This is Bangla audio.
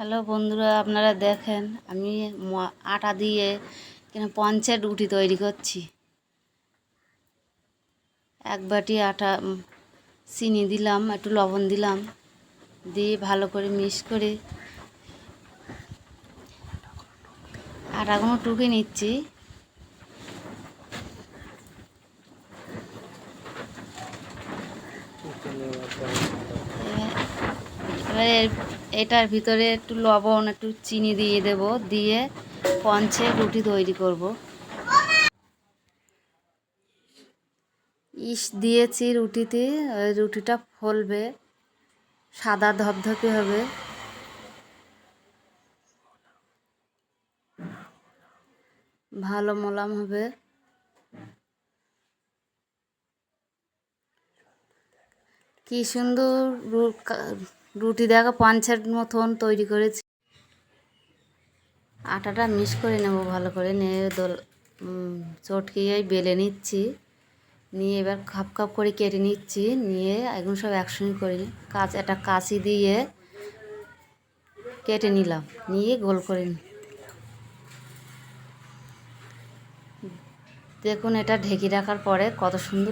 হ্যালো বন্ধুরা, আপনারা দেখেন আমি আটা দিয়ে পঞ্চের রুটি তৈরি করছি। এক বাটি আটা চিনি দিলাম, একটু লবণ দিলাম, দিয়ে ভালো করে মিক্স করে আটাগুলো টুকে নিচ্ছি। এবারে এটার ভিতরে একটু লবণ, একটু চিনি দিয়ে দেব, দিয়ে পঞ্চের রুটি তৈরি করব। দিয়েছি রুটিতে, ওই রুটিটা ফলবে, সাদা ধপধপে হবে। ভালো মোলাম হবে। কি সুন্দর রুটি দেখা পাঞ্চের মতন তৈরি করেছি। আটাটা মিক্স করে নেব, ভালো করে নিয়ে চটকিয়ে বেলে নিচ্ছি, নিয়ে এবার খাপ খাপ করে কেটে নিচ্ছি, নিয়ে এখন সব একসঙ্গে করে একটা কাঁচি দিয়ে কেটে নিলাম, নিয়ে গোল করে দেখুন এটা ঢেকে রাখার পরে কত সুন্দর